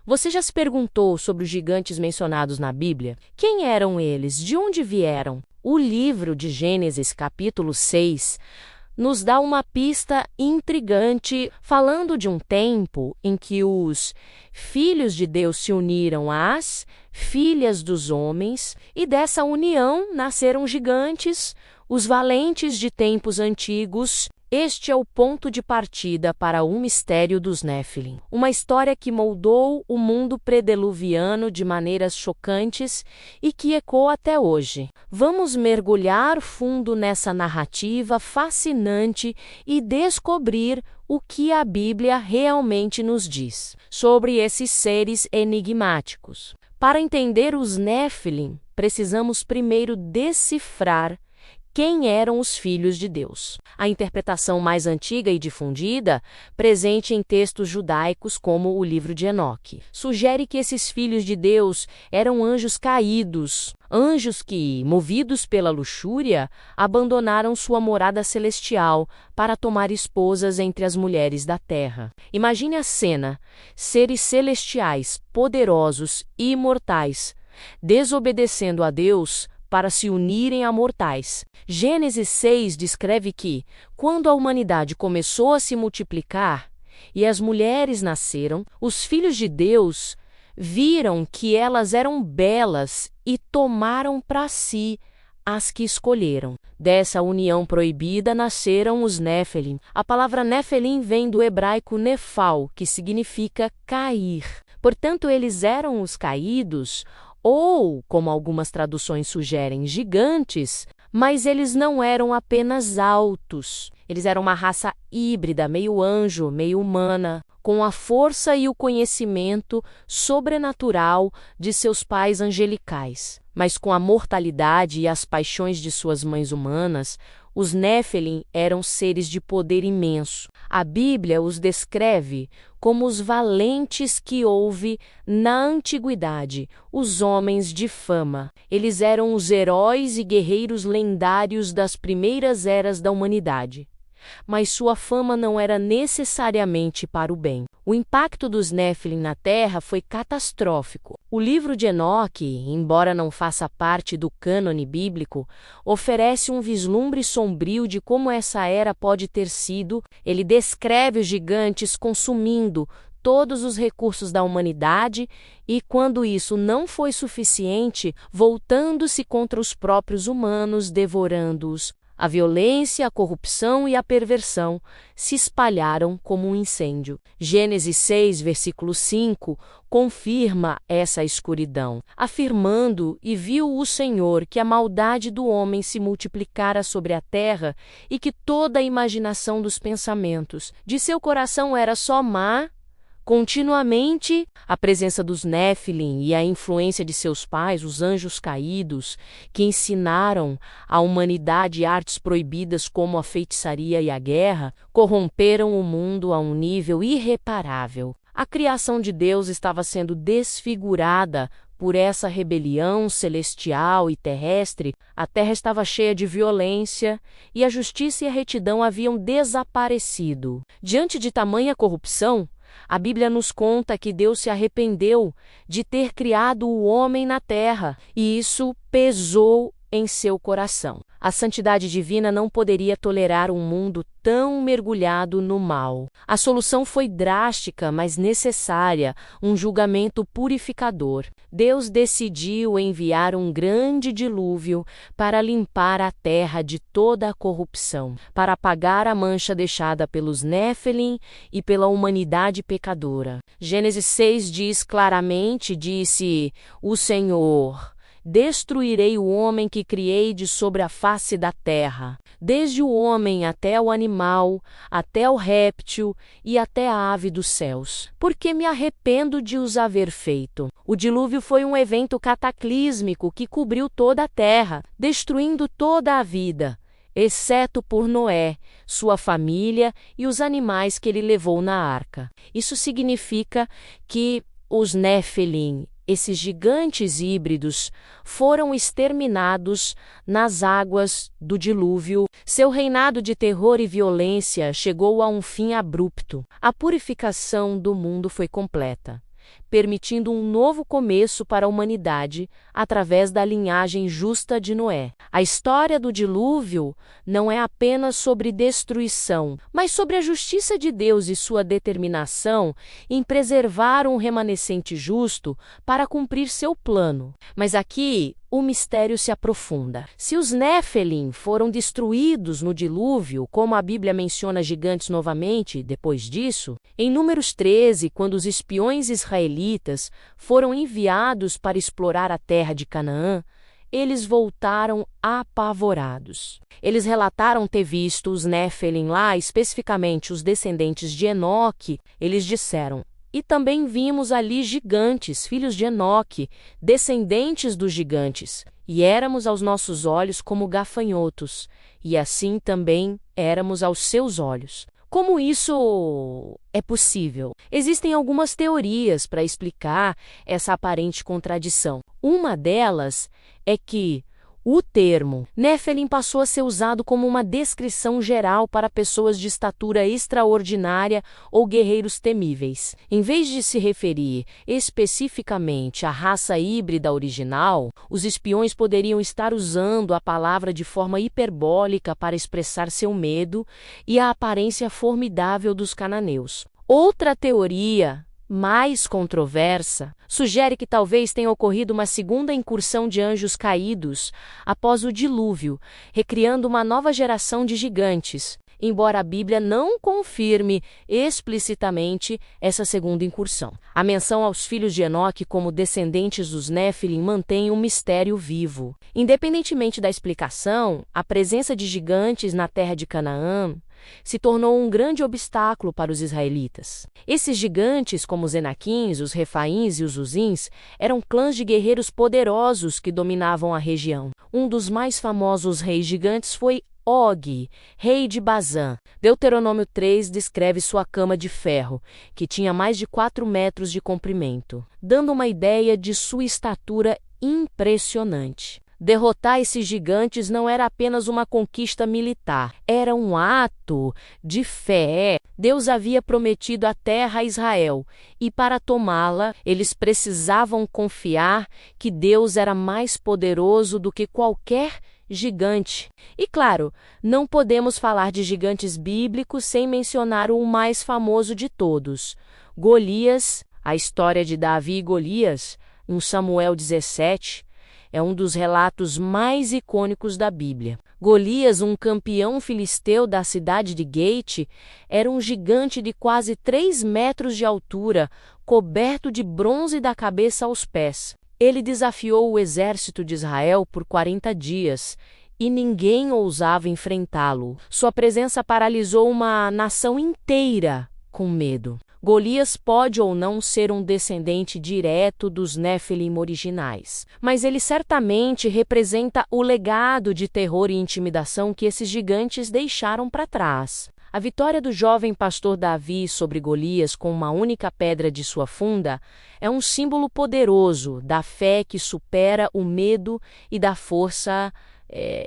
Você já se perguntou sobre os gigantes mencionados na Bíblia? Quem eram eles? De onde vieram? O livro de Gênesis, capítulo 6, nos dá uma pista intrigante, falando de um tempo em que os filhos de Deus se uniram às filhas dos homens, e dessa união nasceram gigantes, os valentes de tempos antigos. Este é o ponto de partida para o mistério dos Néfilim, uma história que moldou o mundo pré-diluviano de maneiras chocantes e que ecoa até hoje. Vamos mergulhar fundo nessa narrativa fascinante e descobrir o que a Bíblia realmente nos diz sobre esses seres enigmáticos. Para entender os Néfilim, precisamos primeiro decifrar quem eram os filhos de Deus. A interpretação mais antiga e difundida, presente em textos judaicos como o livro de Enoque, sugere que esses filhos de Deus eram anjos caídos, anjos que, movidos pela luxúria, abandonaram sua morada celestial para tomar esposas entre as mulheres da terra. Imagine a cena: seres celestiais, poderosos e imortais, desobedecendo a Deus para se unirem a mortais. Gênesis 6 descreve que, quando a humanidade começou a se multiplicar e as mulheres nasceram, os filhos de Deus viram que elas eram belas e tomaram para si as que escolheram. Dessa união proibida nasceram os Néfilim. A palavra Néfilim vem do hebraico nefal, que significa cair. Portanto, eles eram os caídos, ou, como algumas traduções sugerem, gigantes, mas eles não eram apenas altos. Eles eram uma raça híbrida, meio anjo, meio humana, com a força e o conhecimento sobrenatural de seus pais angelicais. Mas com a mortalidade e as paixões de suas mães humanas, os Néfilim eram seres de poder imenso. A Bíblia os descreve como os valentes que houve na antiguidade, os homens de fama. Eles eram os heróis e guerreiros lendários das primeiras eras da humanidade. Mas sua fama não era necessariamente para o bem. O impacto dos Néfilim na Terra foi catastrófico. O livro de Enoque, embora não faça parte do cânone bíblico, oferece um vislumbre sombrio de como essa era pode ter sido. Ele descreve os gigantes consumindo todos os recursos da humanidade e, quando isso não foi suficiente, voltando-se contra os próprios humanos, devorando-os. A violência, a corrupção e a perversão se espalharam como um incêndio. Gênesis 6, versículo 5, confirma essa escuridão, afirmando: "E viu o Senhor que a maldade do homem se multiplicara sobre a terra e que toda a imaginação dos pensamentos de seu coração era só má." Continuamente, a presença dos Néfilim e a influência de seus pais, os anjos caídos, que ensinaram à humanidade artes proibidas como a feitiçaria e a guerra, corromperam o mundo a um nível irreparável. A criação de Deus estava sendo desfigurada por essa rebelião celestial e terrestre. A terra estava cheia de violência e a justiça e a retidão haviam desaparecido. Diante de tamanha corrupção, a Bíblia nos conta que Deus se arrependeu de ter criado o homem na terra, e isso pesou em seu coração. A santidade divina não poderia tolerar um mundo tão mergulhado no mal. A solução foi drástica, mas necessária, um julgamento purificador. Deus decidiu enviar um grande dilúvio para limpar a terra de toda a corrupção, para apagar a mancha deixada pelos Néfilim e pela humanidade pecadora. Gênesis 6 diz claramente, disse o Senhor: "Destruirei o homem que criei de sobre a face da terra, desde o homem até o animal, até o réptil e até a ave dos céus, porque me arrependo de os haver feito." O dilúvio foi um evento cataclísmico que cobriu toda a terra, destruindo toda a vida, exceto por Noé, sua família e os animais que ele levou na arca. Isso significa que os Néfilim, esses gigantes híbridos, foram exterminados nas águas do dilúvio. Seu reinado de terror e violência chegou a um fim abrupto. A purificação do mundo foi completa. permitindo um novo começo para a humanidade através da linhagem justa de Noé. A história do dilúvio não é apenas sobre destruição, mas sobre a justiça de Deus e sua determinação em preservar um remanescente justo para cumprir seu plano. Mas aqui o mistério se aprofunda. Se os Néfilim foram destruídos no dilúvio, como a Bíblia menciona gigantes novamente depois disso, em Números 13, quando os espiões israelitas foram enviados para explorar a terra de Canaã, eles voltaram apavorados. Eles relataram ter visto os Néfilim lá, especificamente os descendentes de Enoque. Eles disseram: "E também vimos ali gigantes, filhos de Enoque, descendentes dos gigantes, e éramos aos nossos olhos como gafanhotos, e assim também éramos aos seus olhos." Como isso é possível? Existem algumas teorias para explicar essa aparente contradição. Uma delas é que o termo Néfilim passou a ser usado como uma descrição geral para pessoas de estatura extraordinária ou guerreiros temíveis. Em vez de se referir especificamente à raça híbrida original, os espiões poderiam estar usando a palavra de forma hiperbólica para expressar seu medo e a aparência formidável dos cananeus. Outra teoria, mais controversa, sugere que talvez tenha ocorrido uma segunda incursão de anjos caídos após o dilúvio, recriando uma nova geração de gigantes, embora a Bíblia não confirme explicitamente essa segunda incursão. A menção aos filhos de Enoque como descendentes dos Néfilim mantém um mistério vivo. Independentemente da explicação, a presença de gigantes na terra de Canaã se tornou um grande obstáculo para os israelitas. Esses gigantes, como os Enaquins, os Refaíns e os Uzins, eram clãs de guerreiros poderosos que dominavam a região. Um dos mais famosos reis gigantes foi Og, rei de Bazã. Deuteronômio 3 descreve sua cama de ferro, que tinha mais de 4 metros de comprimento, dando uma ideia de sua estatura impressionante. Derrotar esses gigantes não era apenas uma conquista militar, era um ato de fé. Deus havia prometido a terra a Israel, e para tomá-la, eles precisavam confiar que Deus era mais poderoso do que qualquer gigante. E claro, não podemos falar de gigantes bíblicos sem mencionar o mais famoso de todos, Golias. A história de Davi e Golias, em Samuel 17, é um dos relatos mais icônicos da Bíblia. Golias, um campeão filisteu da cidade de Gate, era um gigante de quase 3 metros de altura, coberto de bronze da cabeça aos pés. Ele desafiou o exército de Israel por 40 dias, e ninguém ousava enfrentá-lo. Sua presença paralisou uma nação inteira com medo. Golias pode ou não ser um descendente direto dos Néfilim originais, mas ele certamente representa o legado de terror e intimidação que esses gigantes deixaram para trás. A vitória do jovem pastor Davi sobre Golias com uma única pedra de sua funda é um símbolo poderoso da fé que supera o medo e da força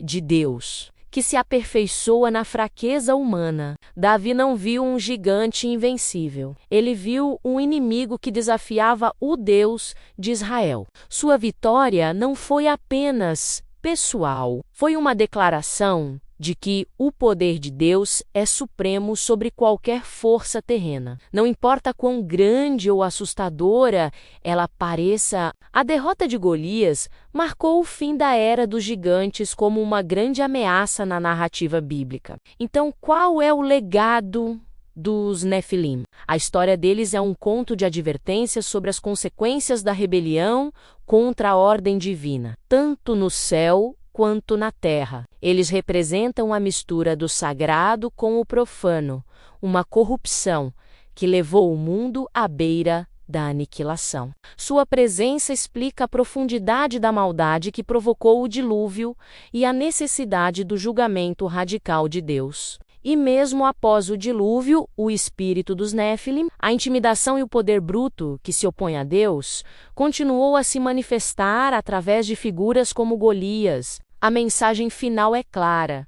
de Deus, que se aperfeiçoa na fraqueza humana. Davi não viu um gigante invencível. Ele viu um inimigo que desafiava o Deus de Israel. Sua vitória não foi apenas pessoal, foi uma declaração de que o poder de Deus é supremo sobre qualquer força terrena. Não importa quão grande ou assustadora ela pareça, a derrota de Golias marcou o fim da era dos gigantes como uma grande ameaça na narrativa bíblica. Então, qual é o legado dos Néfilim? A história deles é um conto de advertência sobre as consequências da rebelião contra a ordem divina, tanto no céu quanto na terra. Eles representam a mistura do sagrado com o profano, uma corrupção que levou o mundo à beira da aniquilação. Sua presença explica a profundidade da maldade que provocou o dilúvio e a necessidade do julgamento radical de Deus. E mesmo após o dilúvio, o espírito dos Néfilim, a intimidação e o poder bruto que se opõe a Deus, continuou a se manifestar através de figuras como Golias. A mensagem final é clara: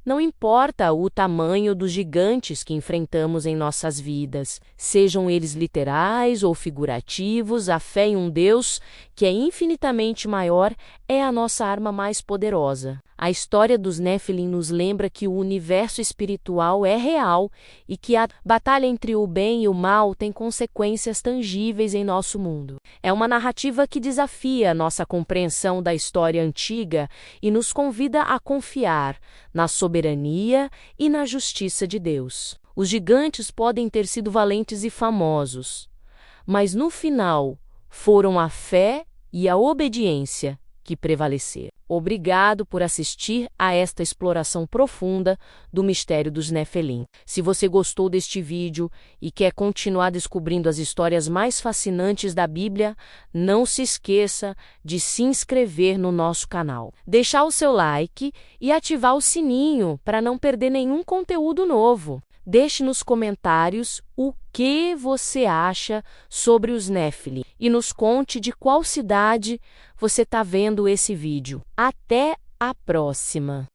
Não importa o tamanho dos gigantes que enfrentamos em nossas vidas, sejam eles literais ou figurativos, a fé em um Deus que é infinitamente maior é a nossa arma mais poderosa. A história dos Néfilim nos lembra que o universo espiritual é real e que a batalha entre o bem e o mal tem consequências tangíveis em nosso mundo. É uma narrativa que desafia nossa compreensão da história antiga e nos convida a confiar na soberania e na justiça de Deus. Os gigantes podem ter sido valentes e famosos, mas no final foram a fé e a obediência que prevaleceram. Obrigado por assistir a esta exploração profunda do mistério dos Néfilim. Se você gostou deste vídeo e quer continuar descobrindo as histórias mais fascinantes da Bíblia, não se esqueça de se inscrever no nosso canal, deixar o seu like e ativar o sininho para não perder nenhum conteúdo novo. Deixe nos comentários o que você acha sobre os Néfilim e nos conte de qual cidade você está vendo esse vídeo. Até a próxima!